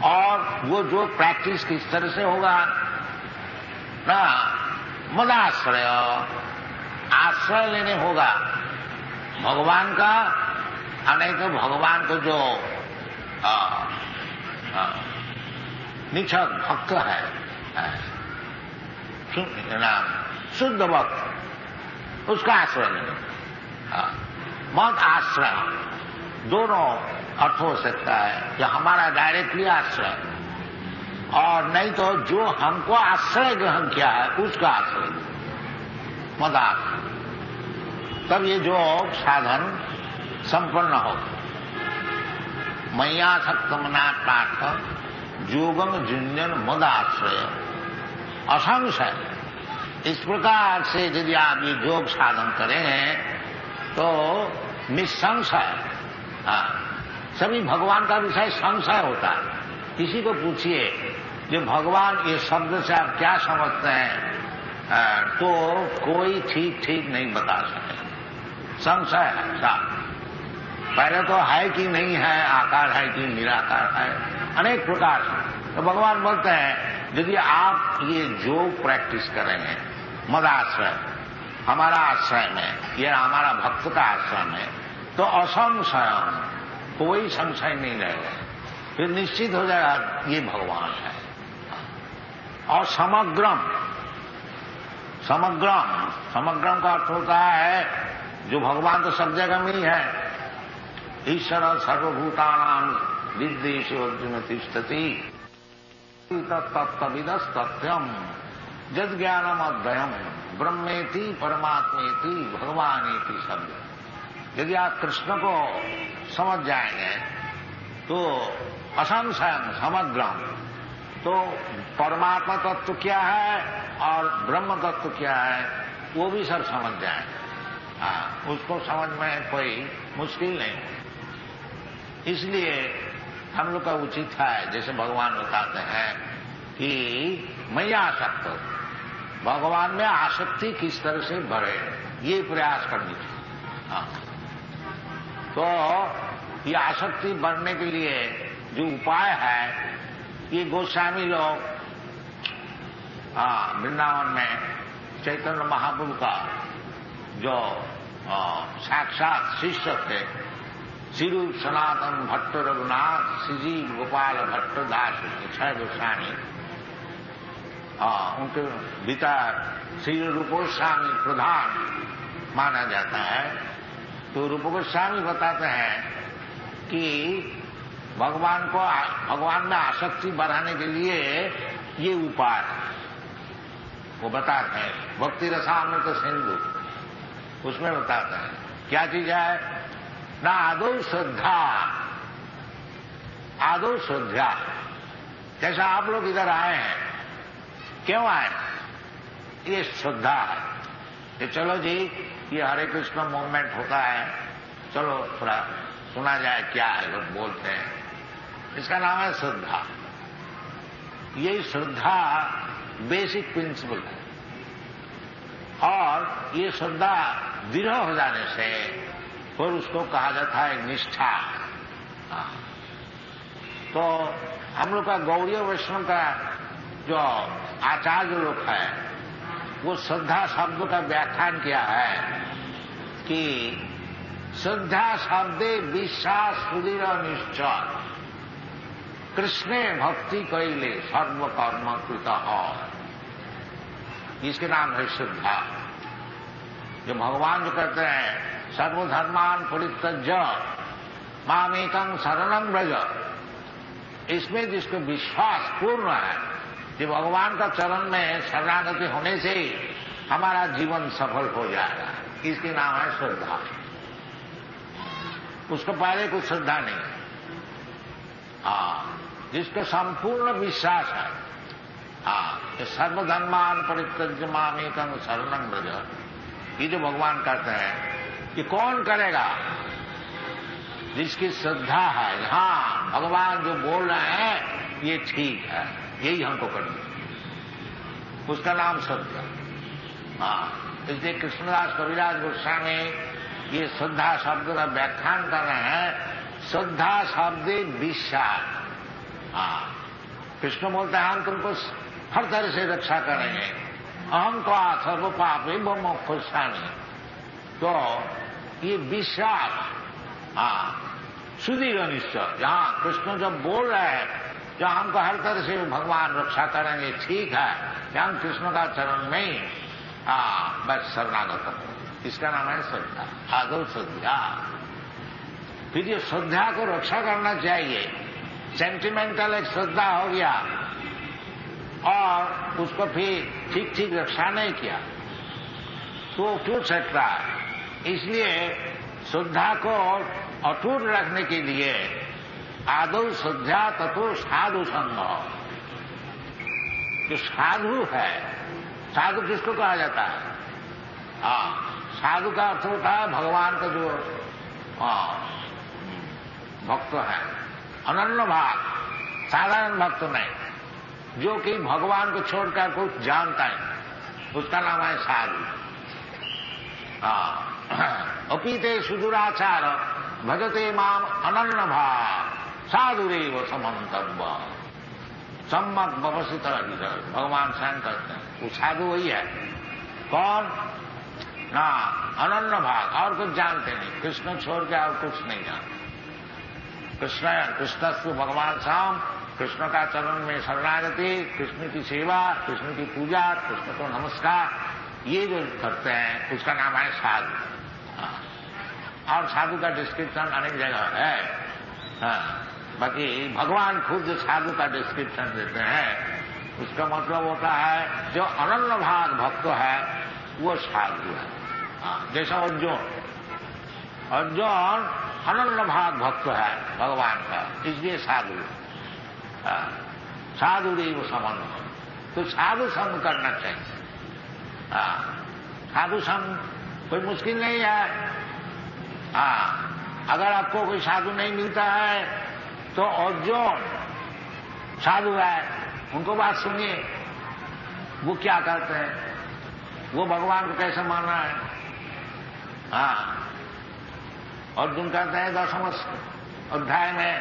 और वो जो प्रैक्टिस किस तरह से होगा ना, मदाश्रय, आश्रय लेने होगा भगवान का, और नहीं तो भगवान को जो निछक भक्त है, शुद्ध भक्त, उसका आश्रय लेने। मत आश्रय दोनों अर्थ हो सकता है कि हमारा डायरेक्टली आश्रय, और नहीं तो जो हमको आश्रय ग्रहण किया है उसका आश्रय, मदाश्रय। तब ये जो साधन संपन्न हो। मय्यासक्तमना पार्थ जोगम जुंजन मदाश्रय असंशय। इस प्रकार से यदि आप ये योग साधन करें तो निसंशय, सभी भगवान का विषय संशय होता है। किसी को पूछिए जो भगवान ये शब्द से आप क्या समझते हैं, तो कोई ठीक नहीं बता सके, संशय है साहब। पहले तो है कि नहीं है, आकार है कि निराकार है, अनेक प्रकार से। तो भगवान बोलते हैं यदि आप ये योग प्रैक्टिस करेंगे मदाश्रय, हमारा आश्रय में, ये हमारा भक्त का आश्रय में, तो असंशय, कोई संशय नहीं रहेगा, फिर निश्चित हो जाएगा ये भगवान है। और समग्रम का अर्थ होता है जो भगवान तो सब जगह में ही है। ईश्वर सर्वभूतानां विद्येषु अर्जुन तिष्ठति तत्तविदस् तथ्यम जद ज्ञानम अद्वयम ब्रह्मेति परमात्मेति भगवानेति शब्द। यदि आप कृष्ण को समझ जाएंगे तो असंशय समग्रम, तो परमात्मा तत्व क्या है और ब्रह्म तत्व क्या है वो भी सब समझ जाएंगे। उसको समझ में कोई मुश्किल नहीं। इसलिए हम लोग का उचित है, जैसे भगवान बताते हैं कि मय्यासक्त, भगवान में आसक्ति किस तरह से बढ़े, ये प्रयास करनी चाहिए। तो ये आसक्ति बढ़ने के लिए जो उपाय है, ये गोस्वामी लोग वृंदावन में चैतन्य महाप्रभु का जो साक्षात शिष्य थे, श्री रूप सनातन भट्ट रघुनाथ श्रीजीव गोपाल भट्ट दास छह गोस्वामी, उनके पिता श्री रूप गोस्वामी प्रधान माना जाता है। तो रूप गोस्वामी बताते हैं कि भगवान में आसक्ति बढ़ाने के लिए ये उपाय वो बताते हैं। भक्ति रसामृत सिंधु उसमें बताते हैं क्या चीज है ना, आदो श्रद्धा। जैसा आप लोग इधर आए हैं, क्यों आए, ये श्रद्धा है कि चलो जी ये हरे कृष्ण मूवमेंट होता है, चलो थोड़ा सुना जाए क्या है, लोग बोलते हैं, इसका नाम है श्रद्धा। ये श्रद्धा बेसिक प्रिंसिपल है, और ये श्रद्धा दृढ़ हो जाने से फिर उसको कहा जाता है निष्ठा। तो हम लोग का गौड़ीय वैष्णव का जो आचार्य लोग है, वो श्रद्धा शब्द का व्याख्यान किया है कि श्रद्धा शब्दे विश्वास सुदृढ़ निश्चय कृष्णे भक्ति कैले सर्व कर्म कृत। इसके नाम है श्रद्धा। जो भगवान जो कहते हैं सर्वधर्मान परित्यज्य मामेकं शरणं व्रज, इसमें जिसको विश्वास पूर्ण है कि भगवान का चरण में शरणागति होने से हमारा जीवन सफल हो जाएगा, इसके नाम है श्रद्धा। उसको पहले कुछ श्रद्धा नहीं है। जिसको संपूर्ण विश्वास है, कि सर्वधर्मान परित्यज्य मामेकं शरणं व्रज, ये जो भगवान कहते हैं कि कौन करेगा, जिसकी श्रद्धा है हाँ भगवान जो बोल रहे हैं ये ठीक है, यही हमको करना, उसका नाम श्रद्धा। इसलिए कृष्णदास कविराज गोस्वामी ये श्रद्धा शब्द का व्याख्यान कर रहे हैं। श्रद्धा शब्द विश्वास, कृष्ण बोलते हैं हम तुमको हर तरह से रक्षा करेंगे, अहम तो सर्व पापी मोक्षामि। तो ये विश्वास, सुदृढ़ निश्चय, जहां कृष्ण जब बोल रहे हैं जो हमको हर तरह से भगवान रक्षा करेंगे, ठीक है कि हम कृष्ण का चरण में ही बस शरणागत हो, इसका नाम है श्रद्धा, आदौ श्रद्धा। फिर ये श्रद्धा को रक्षा करना चाहिए। सेंटिमेंटल एक श्रद्धा हो गया और उसको फिर ठीक ठीक रक्षा नहीं किया तो टूट सकता है। इसलिए श्रद्धा को अटूट रखने के लिए आदौ श्रद्धा ततो साधु संग। जो साधु है, साधु किसको कहा जाता है? साधु का अर्थ होता है भगवान का जो भक्त है, अनन्य भाग, साधारण भक्त नहीं, जो कि भगवान को छोड़कर कुछ जानता है, उसका नाम है साधु। अपीते सुदुराचार भजते माम अनन्य भाग साधुरेव समन्तव्य सम्मत व्यवस्थित। भगवान स्वयं करते हैं, वो साधु वही है। कौन? ना अनन्य भाग, और कुछ जानते नहीं, कृष्ण छोड़ के और कुछ नहीं जानते। कृष्णस्तु भगवान शाम, कृष्ण का चरण में शरणागति, कृष्ण की सेवा, कृष्ण की पूजा, कृष्ण को नमस्कार, ये जो करते हैं उसका नाम है साधु। और साधु का डिस्क्रिप्शन अनेक जगह है। बाकी भगवान खुद जो साधु का डिस्क्रिप्शन देते हैं उसका मतलब होता है जो अनन्य भाग भक्त है वो साधु है। जैसा अर्जुन अनन्य भाग भक्त है भगवान का, इसलिए साधु। साधु देव समन, तो साधु संग करना चाहिए। साधु संग कोई मुश्किल नहीं है। अगर आपको कोई साधु नहीं मिलता है तो अर्जुन साधु है, उनको बात सुनिए, वो क्या करते हैं, वो भगवान को कैसे मानना है। अर्जुन कहते हैं 10वें अध्याय में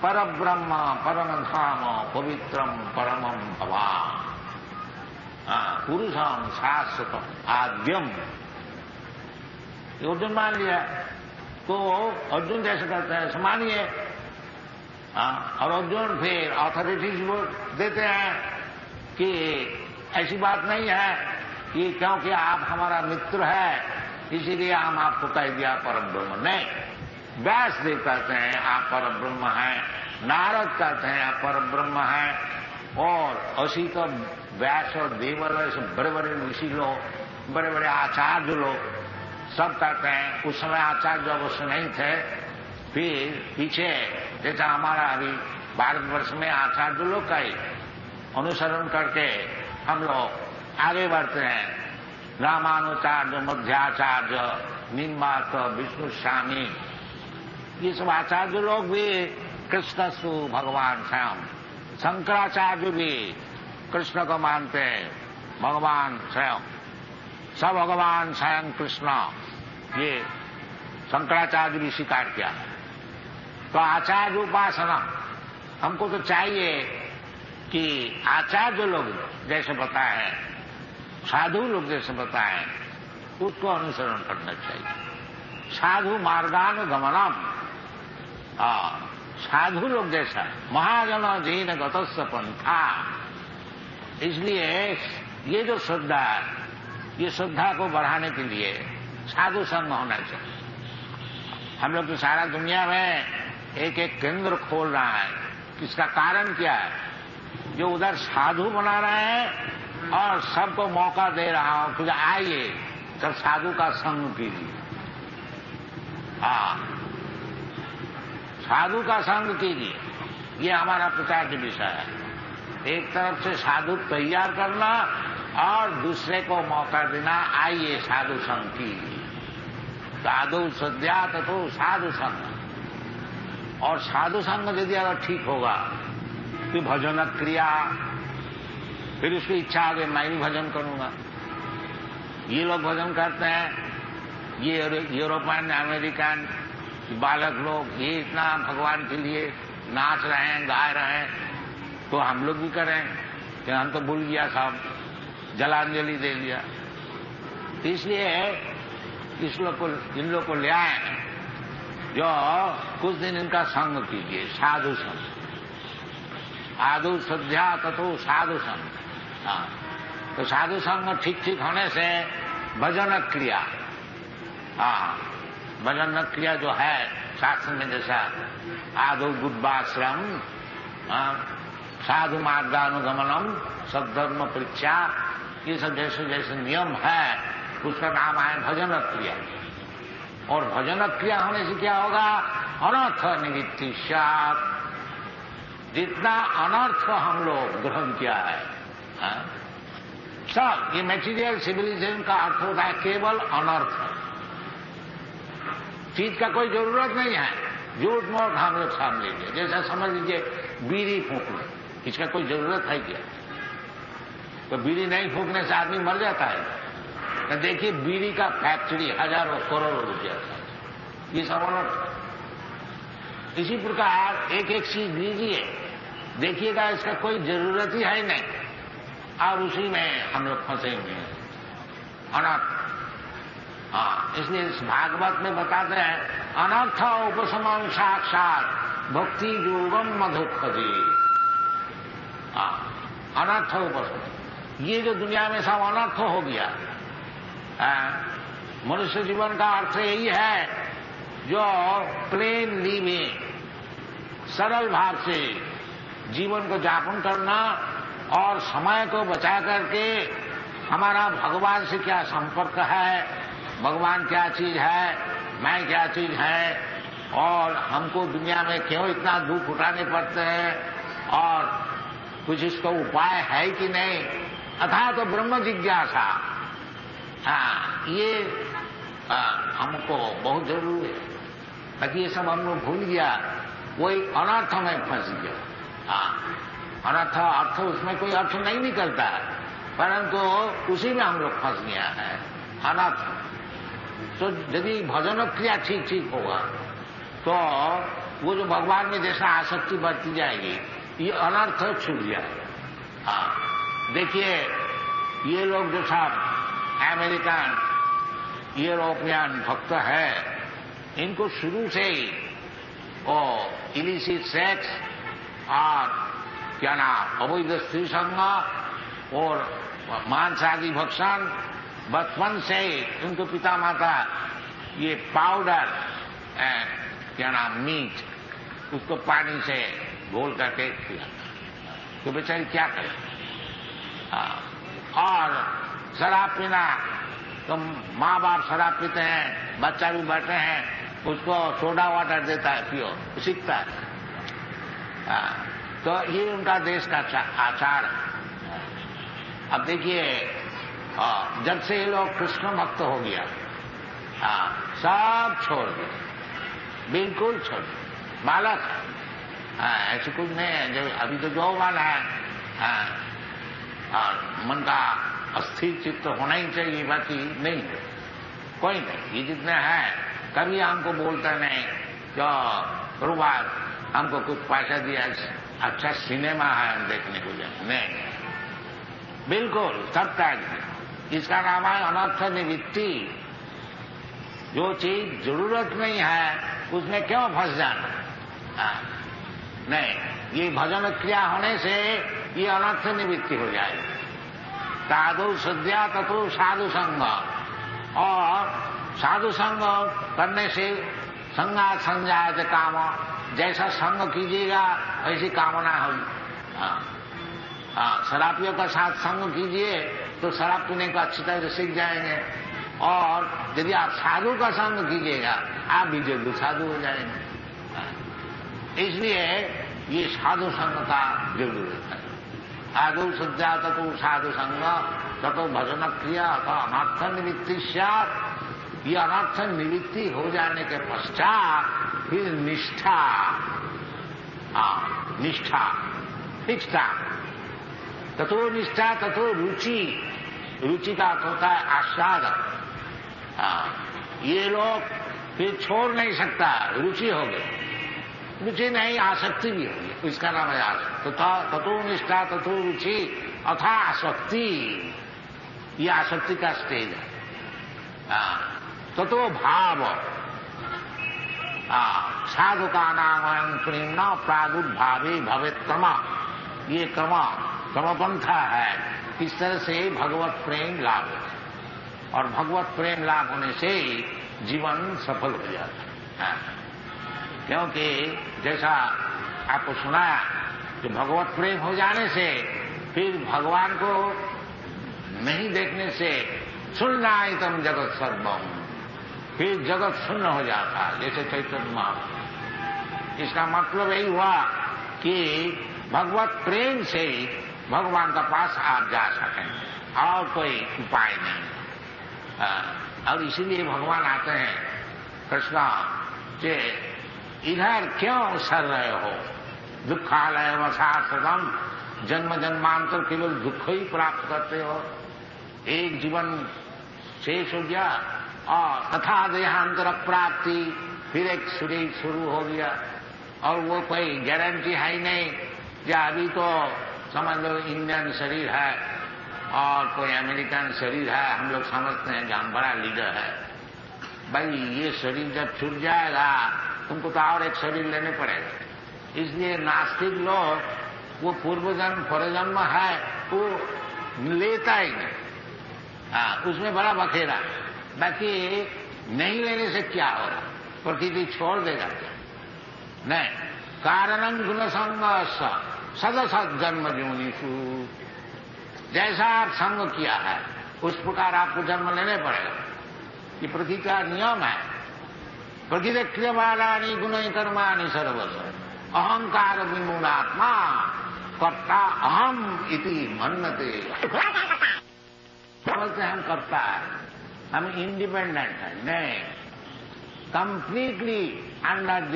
परब्रह्म परम धाम पवित्रम परमम भवान पुरुषम शाश्वतम आद्यम। अर्जुन मान लिया तो अर्जुन जैसे करते हैं मानिए। और अर्जुन फिर अथॉरिटीज देते हैं कि ऐसी बात नहीं है कि क्योंकि आप हमारा मित्र है इसीलिए हम आपको कह दिया परम ब्रह्म। नहीं, व्यास देव कहते हैं आप परम ब्रह्म हैं, नारद कहते हैं आप परम ब्रह्म हैं, और असी तो व्यास और देवल ऐसे बड़े बड़े ऋषि लोग, बड़े बड़े आचार्य लोग सब कहते हैं। उस समय आचार्य अवश्य नहीं थे, फिर पीछे जैसा हमारा अभी भारतवर्ष में आचार्य लोग का ही अनुसरण करके हम लोग आगे बढ़ते हैं। रामानुचार्य, मध्याचार्य, निम्बार्क, विष्णु स्वामी, ये सब आचार्य लोग भी कृष्णस्तु भगवान स्वयं। शंकराचार्य भी कृष्ण को मानते हैं भगवान स्वयं, सब भगवान स्वयं कृष्ण, ये शंकराचार्य भी स्वीकार किया। तो आचार्य उपासना हमको तो चाहिए कि आचार्य लोग जैसे बताए, साधु लोग जैसे बताए, उसको अनुसरण करना चाहिए। साधु मार्गानुगमनम, साधु लोग जैसा महाजन जीन गतस्स पंथा। इसलिए ये जो श्रद्धा है, ये श्रद्धा को बढ़ाने के लिए साधु संग होना चाहिए। हम लोग तो सारा दुनिया में एक एक केंद्र खोल रहा है, इसका कारण क्या है? जो उधर साधु बना रहे हैं और सबको मौका दे रहा हूं कि आइए सब साधु का संग कीजिए। साधु का संग कीजिए, ये हमारा प्रचार का विषय है। एक तरफ से साधु तैयार करना और दूसरे को मौका देना, आइए साधु संग कीजिए। साधु सद्या तो साधु संग, और साधु संग यदि अगर ठीक होगा तो भजन क्रिया, फिर उसकी इच्छा आगे मैं भी भजन करूंगा। ये लोग भजन करते हैं, ये यूरोपियन अमेरिकन बालक लोग, ये इतना भगवान के लिए नाच रहे हैं, गा रहे हैं, तो हम लोग भी करें कि हम तो भूल गया साहब, जलांजलि दे दिया। इसलिए इन लोग को ले आए हैं, जो कुछ दिन इनका संग कीजिए, साधु संग। आदु श्रद्धा ततो साधु संग। हाँ, तो साधु संग ठीक होने से भजन क्रिया, हाँ, भजन क्रिया जो है शास्त्र में, जैसा आदो बुद्धाश्रम, साधु मार्गानुगमनम, सद्धर्म परीक्षा, ये सब जैसे जैसे नियम है, उसका नाम है भजन क्रिया। और भजन क्रिया होने से क्या होगा? अनर्थ निवृत्ति सात। जितना अनर्थ हम लोग ग्रहण किया है, सब ये मेटीरियल सिविलाइजेशन का अर्थ होता है केवल अनर्थ। चीज का कोई जरूरत नहीं है, झूठ मूठ हम लोग सामने लीजिए। जैसा समझ लीजिए बीड़ी फूंक लो, इसका कोई जरूरत है क्या? तो बीड़ी नहीं फूंकने से आदमी मर जाता है। तो देखिए बीड़ी का फैक्ट्री हजारों करोड़ों रुपया का, ये सब अनर्थ। इसी प्रकार एक एक चीज लीजिए, देखिएगा इसका कोई जरूरत ही है नहीं, और उसी में हम लोग फंसे हुए हैं, अनर्थ। हाँ, इसलिए इस भागवत में बताते हैं अनर्थ उपशमन साक्षात भक्ति योगम मधुखजी। अनर्थ उपशमन, ये जो दुनिया में सब अनर्थ हो गया, मनुष्य जीवन का अर्थ यही है, जो प्लेन लिविंग, सरल भाव से जीवन को यापन करना और समय को बचा करके हमारा भगवान से क्या संपर्क है, भगवान क्या चीज है, मैं क्या चीज है, और हमको दुनिया में क्यों इतना दुख उठाने पड़ते हैं, और कुछ इसका उपाय है कि नहीं, अथा तो ब्रह्म जिज्ञासा। हाँ, ये हमको बहुत जरूरी है, ताकि ये सब हम लोग भूल गया, वही अनर्थ में फंस गया। हाँ, अनर्थ अर्थ उसमें कोई अर्थ नहीं निकलता है, परंतु उसी में हम लोग फंस गया है, अनर्थ। तो यदि भजन क्रिया ठीक होगा, तो वो जो भगवान में जैसा आसक्ति बढ़ती जाएगी, ये अनर्थ छूट जाएगा। हाँ, देखिए ये लोग जो सब अमेरिकन यूरोपियन भक्त है, इनको शुरू से ही वो इलिसिट सेक्स और क्या नाम अवैध स्त्री संग और मांस आदि भक्षण, बचपन से ही उनको पिता माता ये पाउडर क्या नाम मीट, उसको पानी से घोल करके पिया, तो बेचारी क्या करे। और शराब पीना, तो माँ बाप शराब पीते हैं, बच्चा भी बैठे हैं, उसको सोडा वाटर देता है, पियो, सीखता है। तो ये उनका देश का आचार है। अब देखिए जब से ये लोग कृष्ण भक्त हो गया, सब छोड़ दिए, बिल्कुल छोड़ दिए। बालक ऐसे कुछ नहीं है, जो अभी तो जौवान है, और मन का अस्थिर चित्त होना ही चाहिए, बाकी नहीं है कोई नहीं। ये जितने हैं कभी हमको बोलता नहीं, जो रुबाब हमको कुछ पैसा दिया, अच्छा सिनेमा है हम देखने को जाए, नहीं, बिल्कुल सब त्याग दिया। इसका नाम है अनर्थ निवृत्ति। जो चीज जरूरत नहीं है उसमें क्यों फंस जाना। नहीं, ये भजन क्रिया होने से ये अनर्थ निवृत्ति हो जाएगी। साधु श्रद्धा ततो साधु संग, और साधु संग करने से संगा संजायते काम, जैसा संग कीजिएगा ऐसी कामना होगी। शराबियों का साथ संग कीजिए तो शराब पीने को अच्छी तरह से सीख जाएंगे, और यदि आप साधु का संग कीजिएगा आप भी जल्दी साधु हो जाएंगे। इसलिए ये साधु संग का जरूरत है। आदौ श्रद्धा ततो साधु संग ततो भजन क्रिया अथवा अनर्थ निवृत्ति स्यात्। ये अनर्थ निवृत्ति हो जाने के पश्चात फिर निष्ठा, निष्ठा निष्ठा ततो निष्ठा ततो रुचि, रुचि का अर्थ होता है आस्वादन। ये लोग फिर छोड़ नहीं सकता, रुचि हो गई। रुचि नहीं, आसक्ति भी होगी, इसका नाम है आसक्ति। तो ततो निष्ठा ततो रुचि अथा आसक्ति, ये आसक्ति का स्टेज है। ततो भाव साधुका नाम प्रेमणा प्रादुर्भावे भवेत् क्रम, ये क्रमपंथा है। इस तरह से भगवत प्रेम लाभ होता है, और भगवत प्रेम लाभ होने से जीवन सफल हो जाता है। क्योंकि जैसा आपको सुनाया कि भगवत प्रेम हो जाने से फिर भगवान को नहीं देखने से शून्यायतम जगत सर्वम, फिर जगत शून्य हो जाता, जैसे चैतन्य महाप्रभु। इसका मतलब यही हुआ कि भगवत प्रेम से भगवान का पास आप जा सकें, और कोई उपाय नहीं। और इसीलिए भगवान आते हैं कृष्ण के इधर क्यों सर रहे हो, दुखालय वसासदम, जन्म जन्मांतर केवल दुख ही प्राप्त करते हो, एक जीवन शेष हो गया और तथा देहांतर प्राप्ति, फिर एक शरीर शुरू हो गया, और वो कोई गारंटी है ही नहीं। या अभी तो समझ लो इंडियन शरीर है और कोई अमेरिकन शरीर है, हम लोग समझते हैं कि हम बड़ा लीडर है। भाई ये शरीर जब छूट जाएगा तुमको तो और एक शरीर लेने पड़ेगा। इसलिए नास्तिक लोग वो पूर्व जन्म परजन्म है वो लेता ही नहीं, उसमें बड़ा बखेरा। बाकी नहीं लेने से क्या होगा, प्रकृति छोड़ देगा क्या? नहीं, कारणं गुणसंग सदसत जन्म योनिषु, जैसा आप संग किया है उस प्रकार आपको जन्म लेने पड़ेगा। ये प्रकृति का नियम है। प्रकृति क्रियमाणानि गुणै कर्माणि सर्वश अहंकार विमूढ़ात्मा कर्ता अहम इति मन्यते। समझते हम करता है, हम इंडिपेंडेंट है, नहीं, completely under the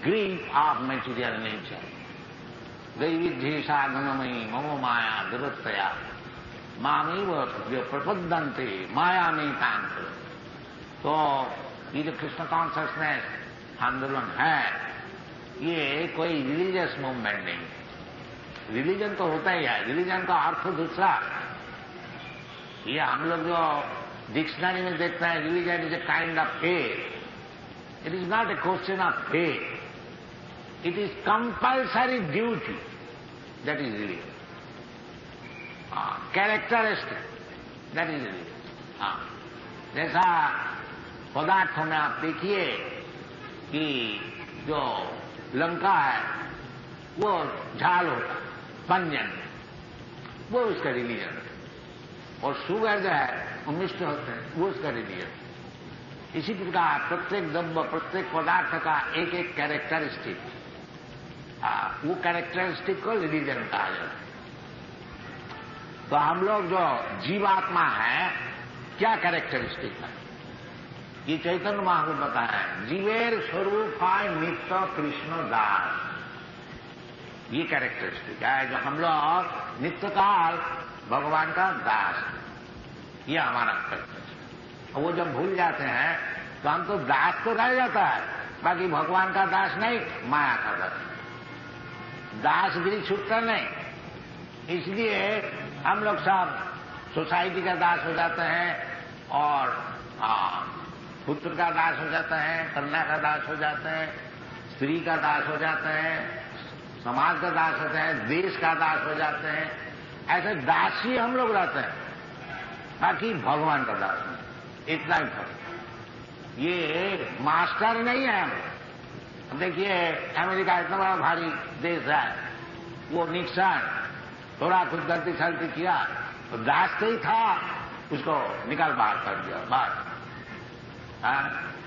grip of material nature. दैविद्धि साधनमयी ममो माया दुरतया मामेव प्रपद्यन्ते माया में कांत। तो ये जो कृष्ण कॉन्शसनेस आंदोलन है, ये कोई रिलीजियस मूवमेंट नहीं। रिलीजन तो होता ही है, रिलीजन का अर्थ दूसरा। ये हम लोग जो डिक्शनरी में देखते हैं, religion is a kind of faith. It is not a question of faith, it is compulsory duty, that is religion. Characteristic, that is religion. जैसा पदार्थों में आप देखिए कि जो लंका है वो झाल होता, पंजन, वो उसका रिलीजन है, और शुगर जो है वो मिष्ट होते हैं, वो उसका रिलीजन। इसी प्रकार प्रत्येक द्रव्य, प्रत्येक पदार्थ का एक एक कैरेक्टरिस्टिक, वो कैरेक्टरिस्टिक को रिलीजन कहा जाता है। तो हम लोग जो जीवात्मा है, क्या कैरेक्टरिस्टिक है? ये चैतन्य महाप्रभु बताया है, जीवेर स्वरूप नित्य कृष्ण दास, ये कैरेक्टरिस्टिक है जो हम लोग नित्य काल भगवान का दास है, ये हमारा कैरेक्टरिस्टिक। वो जब भूल जाते हैं तो हम तो दास तो रह जाता है, बाकी भगवान का दास नहीं, माया का दास। दासगिरी छूटता नहीं, इसलिए हम लोग सब सोसाइटी का दास हो जाते हैं, और पुत्र का दास हो जाते हैं, कन्या का दास हो जाते हैं, स्त्री का दास हो जाते हैं, समाज का दास होते हैं, देश का दास हो जाते हैं। ऐसे दासी हम लोग रहते हैं, बाकी भगवान का दास नहीं। इतना ही फर्क। ये मास्टर नहीं है हम। देखिए अमेरिका इतना बड़ा भारी देश है, वो निक्सन थोड़ा कुछ गलती सलती किया तो दास तो ही था, उसको निकाल बाहर कर दिया बाहर।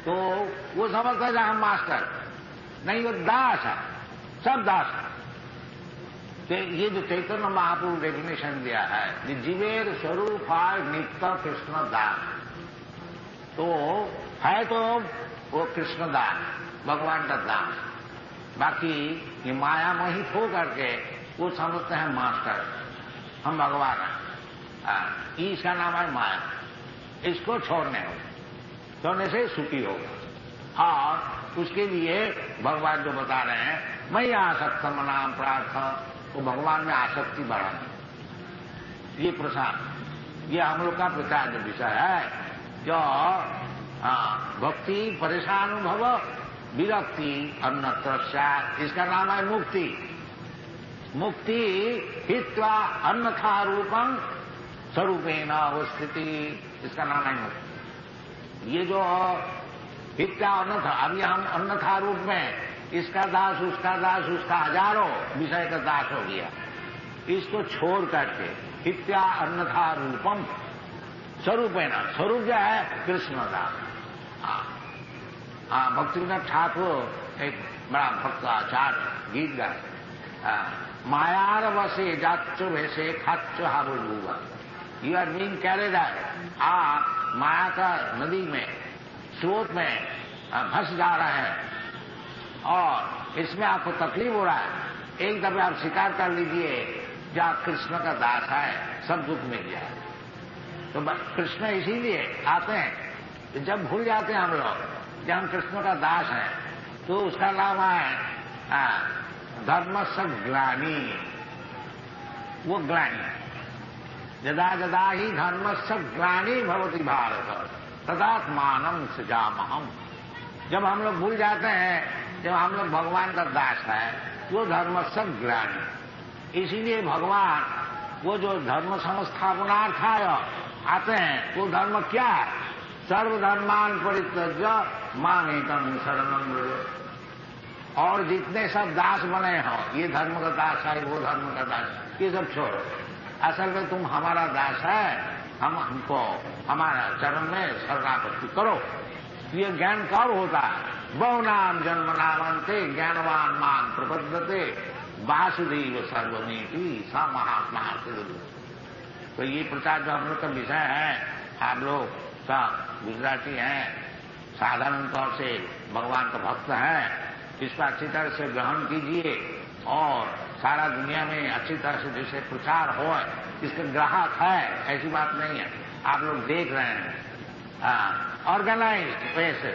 तो वो समझता है हम मास्टर नहीं, वो दास है, सब दास है। तो ये जो चैतन्य महाप्रभु डेफिनेशन दिया है, जीवेर स्वरूप नित्य कृष्ण दास, तो है तो वो कृष्ण दास, भगवान का दास। बाकी ये माया मोहित हो करके वो समझते हैं मास्टर, हम भगवान हैं। इसका नाम है माया। इसको छोड़ने से सुखी होगा। और उसके लिए भगवान जो बता रहे हैं, मैं आसक्त मनाम प्रार्थ, वो भगवान में आसक्ति बढ़ाना। ये प्रसाद, ये हम लोग का प्रचार जो विषय है, जो भक्ति परेशानुभव विरक्ति अन्यत्र स्यात्, इसका नाम है मुक्ति। मुक्ति हित्वा अन्यथा रूपं स्वरूपेण अवस्थिति, इसका नाम है मुक्ति। ये जो हित्वा अन्यथा, अभी हम अन्यथा रूप में इसका दास उसका हजारों विषय का दास हो गया। इसको छोड़ करके हित्वा अन्यथा रूपम स्वरूपेण, स्वरूप जो है कृष्ण दास। भक्तिविनोद ठाकुर एक बड़ा भक्त आचार्य गीत गाए, मायार वसे जाच्चो वैसे खाच्चो हारो डूबा, you are being carried away, आप माया का नदी में स्रोत में फंस जा रहे हैं और इसमें आपको तकलीफ हो रहा है। एक दफे आप स्वीकार कर लीजिए कि आप कृष्ण का दास है, सब दुख मिल जाए। तो कृष्ण इसीलिए आते हैं, जब भूल जाते हैं हम लोग कि हम कृष्ण का दास हैं, तो उसका नाम है धर्म ग्लानि, वो ग्लानि। यदा यदा ही धर्म ग्लानि भवति भारत तदात्मानं सृजामहम्। जब हम लोग भूल जाते हैं, जब हम लोग भगवान का दास है, वो धर्म ग्लानि। इसीलिए भगवान वो जो धर्म संस्थापनार्थाय आते हैं, वो धर्म क्या है? सर्वधर्मान परित्यज्य मामेकं शरणं व्रज। और जितने सब दास बने हो, ये धर्म का दास है, वो धर्म का दास, ये सब छोड़ो। असल में तुम हमारा दास है, हमको हमारा चरण में शरणागति करो। ये ज्ञान कब होता है? बहुनाम जन्म नामन्ते ज्ञानवान मान प्रपद्यते वासुदेव सर्वमेति सा महात्मा। तो ये प्रचार जो हम लोग का विषय है, आप लोग सब गुजराती हैं, साधारण तौर से भगवान का भक्त हैं, इसको अच्छी तरह से ग्रहण कीजिए और सारा दुनिया में अच्छी तरह से जैसे प्रचार हो, इसके ग्राहक है, ऐसी बात नहीं है। आप लोग देख रहे हैं, ऑर्गेनाइज्ड वे से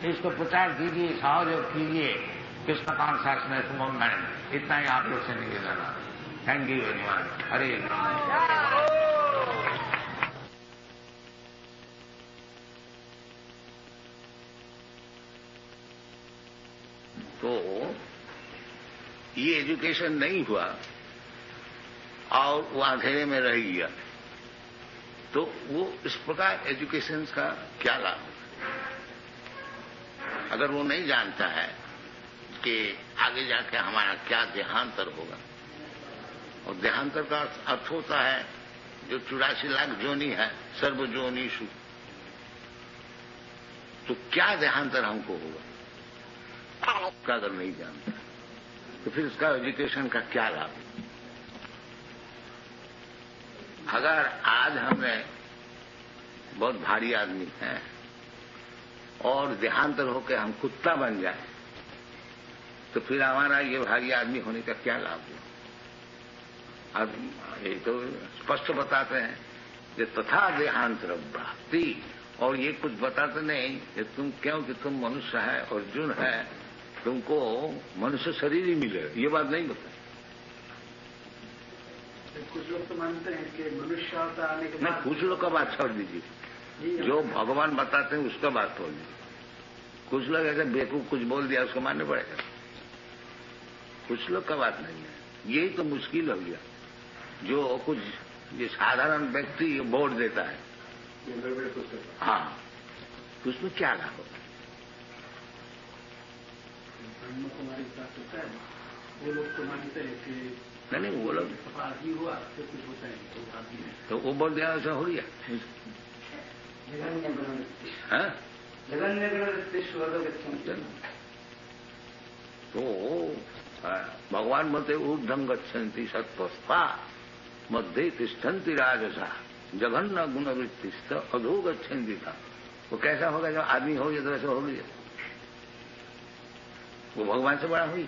इसको प्रचार कीजिए, सहयोग कीजिए, कृष्ण कॉन्शसनेस मूवमेंट। इतना ही आप लोग से निवेदन है। Thank you very much. हरे तो ये एजुकेशन नहीं हुआ और वो अंधेरे में रह गया, तो वो इस प्रकार एजुकेशन का क्या लाभ? अगर वो नहीं जानता है कि आगे जाके हमारा क्या देहांतर होगा, और देहांतर का अर्थ होता है जो 84 लाख जोनी है, सर्व जोनीषु, तो क्या देहांतर हमको होगा का अगर नहीं जानता, तो फिर उसका एजुकेशन का क्या लाभ? अगर आज हमें बहुत भारी आदमी है और देहांतर होकर हम कुत्ता बन जाए, तो फिर हमारा ये भारी आदमी होने का क्या लाभ हुआ? अब ये तो स्पष्ट बताते हैं कि तथा देहांतर प्राप्ति, और ये कुछ बताते नहीं कि तुम क्योंकि तुम मनुष्य है, अर्जुन है, तुमको मनुष्य शरीर ही मिलेगा, ये बात नहीं बताए। कुछ लोग तो मानते हैं कि मनुष्य आने के बाद, कुछ लोग का बात छोड़ दीजिए, जो भगवान बताते हैं उसका बात छोड़ दीजिए। कुछ लोग ऐसे बेवकूफ कुछ बोल दिया, उसको मानना पड़ेगा। कुछ लोग का बात नहीं है, यही तो मुश्किल हो गया। जो कुछ ये साधारण व्यक्ति वोट देता है, हाँ, उसमें क्या लाभ होगा? तुम्हारी बात होता है, वो लोग तो मानते हैं कि नहीं, वो लोग आदमी हुआ तो कुछ होता है, तो आदमी है, तो वो बोल दिया ऐसा हो गया। तो भगवान बोलते ऊर्ध्वं गच्छन्ति सत्त्वस्था मध्ये तिष्ठन्ति राजसा जघन्य गुणवृत्तिस्थ अधो गच्छन्ति था। वो कैसा होगा? जब आदमी हो गया तो वैसा हो गया, वो भगवान से बड़ा हुई।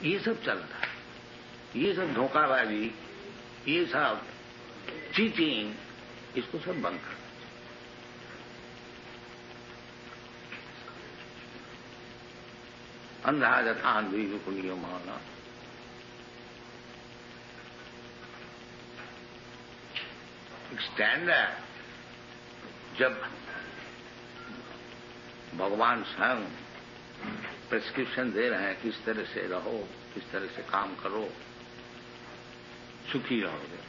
ये सब चल रहा है, ये सब धोखाबाजी, ये सब चीटिंग, इसको सब बंद कर। अंधा जथा अंधी रुकनियो माना। स्टैंड है जब भगवान स्वयं प्रिस्क्रिप्शन दे रहे हैं किस तरह से रहो, किस तरह से काम करो, सुखी रहोगे।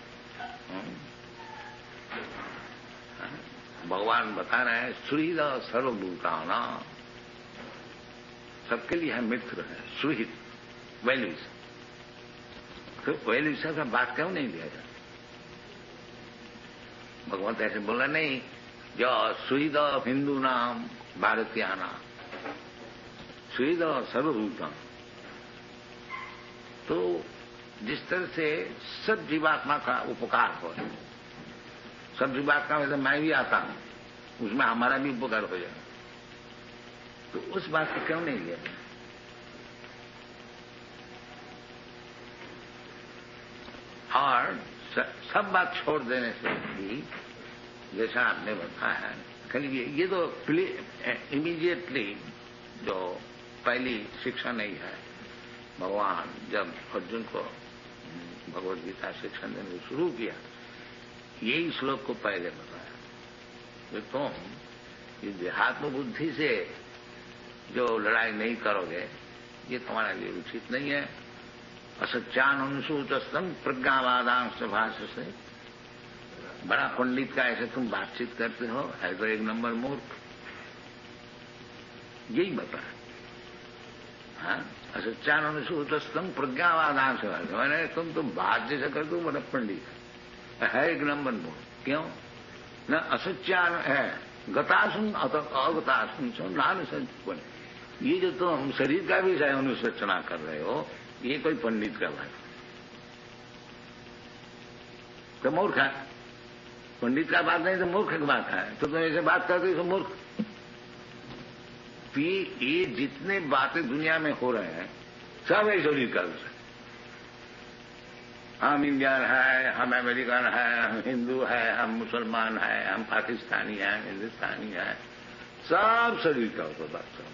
भगवान बता रहे हैं सुहृद सर्वभूताना, सबके लिए है मित्र है सुहृद, वेल विशर। तो वेल विशर का बात क्यों नहीं दिया जाता? भगवान तो ऐसे बोला नहीं, जो सुहृद हिंदू नाम भारतीयाना, सुहृद सर्वभूतान। तो जिस तरह से सब जीवात्मा का उपकार हो, सब जीवात्मा में से मैं भी आता हूं, उसमें हमारा भी उपकार हो जाए, तो उस बात को क्यों नहीं लिया? और सब बात छोड़ देने से भी, जैसा आपने बताया है, खाली ये तो इमीडिएटली जो पहली शिक्षा नहीं है, भगवान जब अर्जुन को भगवद गीता शिक्षण देने शुरू किया, यही श्लोक को पहले बताया कि तुम ये देहात्म बुद्धि से जो लड़ाई नहीं करोगे, ये तुम्हारे लिए उचित नहीं है। असत्यान अनुसूतस्तम प्रज्ञावादांश भाष्य से, बड़ा पंडित का ऐसे तुम बातचीत करते हो, है तो एक नंबर मूर्ख। यही बताया। हाँ, असत्यान अनुसूतस्तम प्रज्ञावादांश भाष्य, मैंने तुम बात जैसे कर दो, बड़ा पंडित है एक नंबर मूर्ख। क्यों? न असत्यान है गतासुन अगतासुन सो नान सत्य। ये जो तुम शरीर का भी अनुसूचना कर रहे हो, ये कोई पंडित का बात तो मूर्ख है। पंडित का बात नहीं तो मूर्ख की बात है। तो तुम ऐसे बात करते हो मूर्ख। ये जितने बातें दुनिया में हो रहे हैं सब है शरीर का विषय। हम इंडियन है, हम अमेरिकन है, हम हिंदू है, हम मुसलमान है, हम पाकिस्तानी है, हिंदुस्तानी है, सब शरीर का ऊपर बात कर।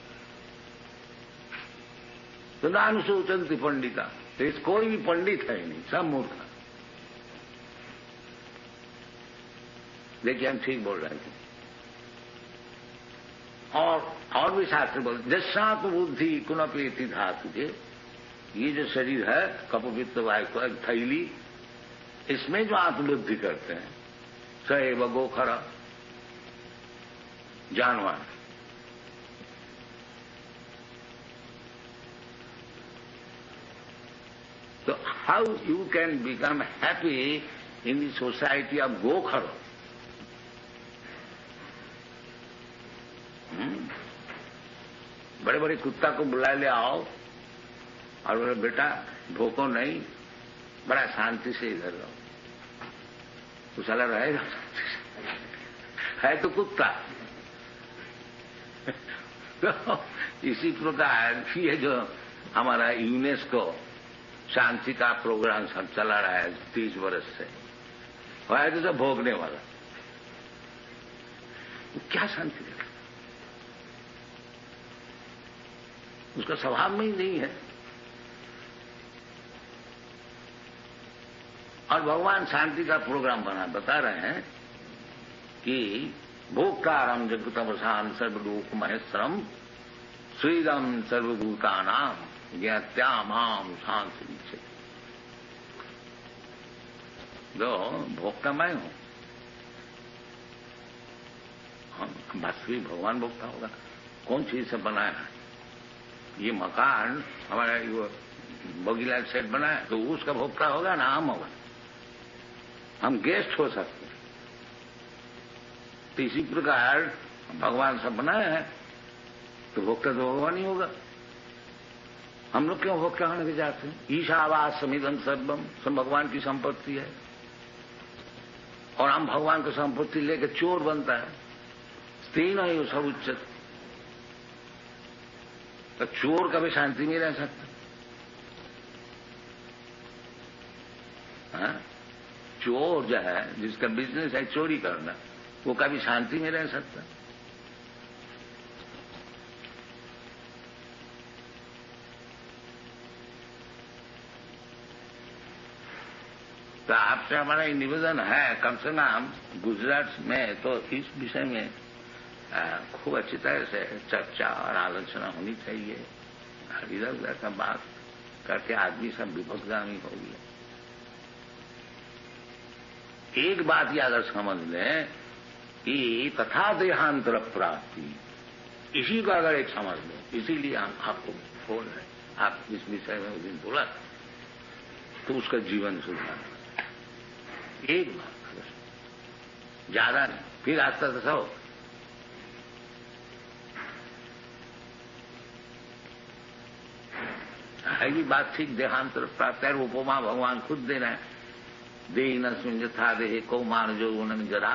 तो नानुसूचंति पंडिता, तो कोई भी पंडित है नहीं, सब मूर्ख है। देखिए हम ठीक बोल रहे थे। और भी शास्त्र बोल, जस्सात बुद्धि कुनपेति धातु के, ये जो शरीर है कपवित्त वायु को थैली, इसमें जो आत्मबुद्धि करते हैं, सएव गोखर जानवर। So how you can become happy in the society of Gokhar? बड़े बड़े कुत्ता को बुला ले आओ और बोले बेटा भूखो नहीं, बड़ा शांति से इधर रहो, तो साला रहेगा है तो कुत्ता। तो इसी प्रकार ये जो हमारा यूनेस्को शांति का प्रोग्राम सब चला रहा है 30 वर्ष से, है तो सब भोगने वाला। क्या शांति देगा? उसका स्वभाव में ही नहीं है। और भगवान शांति का प्रोग्राम बता रहे हैं कि भोक्तारम जगतमसाम सर्वलोक महेश्वरम श्रीरम सर्वभूतानाम ज्ञात्यामाम शांति दीक्षित। जो भोक्ता मैं हूं, हम वास्तविक भगवान भोक्ता होगा। कौन चीज से बनाया है? ये मकान हमारा बगीला सेट बनाया तो उसका भोक्ता होगा ना हम होगा? हम गेस्ट हो सकते हैं। तो इसी प्रकार भगवान सब बनाया है तो भोक्ता तो भगवान ही होगा। हम लोग क्यों भोक्ता होने के जाते हैं? ईशावास समिदं सर्वम, सब भगवान की संपत्ति है और हम भगवान की संपत्ति लेकर चोर बनता है। तीन है वो सब उच्चत। तो चोर कभी शांति में रह सकता? हाँ? चोर जो है, जिसका बिजनेस है चोरी करना, वो कभी शांति में रह सकता? तो आपसे हमारा ये निवेदन है, कम से कम गुजरात में तो इस विषय में खूब अच्छी तरह से चर्चा और आलोचना होनी चाहिए। इधर उधर का बात करके आदमी सब विभक्तगामी हो गया। एक बात याद समझ लें कि तथा देहांतर प्राप्ति, इसी का अगर एक समझ लो, इसीलिए हम आपको बोल रहे हैं। आप इस विषय में उस दिन बोला तो उसका जीवन सुधार, एक बात, ज्यादा नहीं, फिर आता तो सब है। ये बात ठीक, देहांतर प्राप्त है। उपमा भगवान खुद दे रहे हैं, देहि नस्मिन् यथा देहे कौमार यौवनं जरा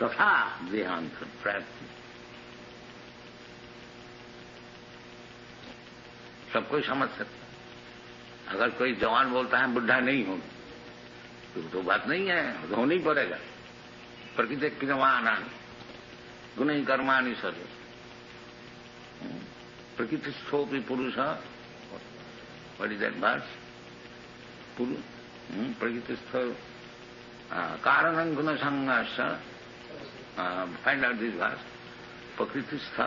तथा देहांतर प्राप्ति। सब कोई समझ सकता। अगर कोई जवान बोलता है बुढ़ा नहीं हो, तो बात नहीं है, होना ही पड़ेगा। प्रकृति क्रियमाणा गुणै कर्माणि सर्वे प्रकृतिस्थोपि पुरुष, what is that verse? प्रकृतिस्थ कारणं गुण संघर्ष, find out this verse. प्रकृतिस्थ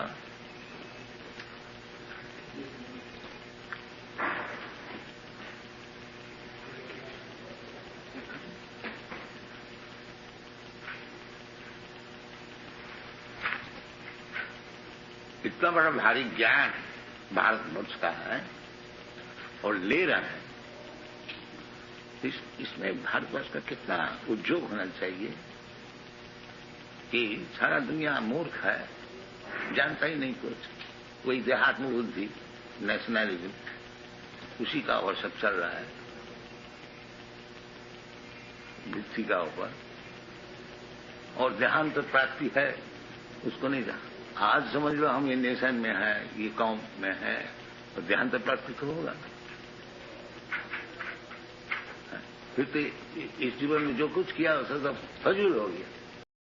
इतना बड़ा भारी ज्ञान भारतवर्ष का है और ले रहा है। इसमें भारतवर्ष का कितना उद्योग होना चाहिए कि सारा दुनिया मूर्ख है, जानता ही नहीं कुछ। कोई देहात्म बुद्धि, नेशनलिज्म, उसी का और सब चल रहा है, बुद्धि का ऊपर। और देहांत प्राप्ति है उसको नहीं जाना। आज समझ लो हम ये नेशन में है, ये कौम में है, और देहांत प्राप्ति तो होगा। फिर तो इस जीवन में जो कुछ किया उससे सब फजूल हो गया।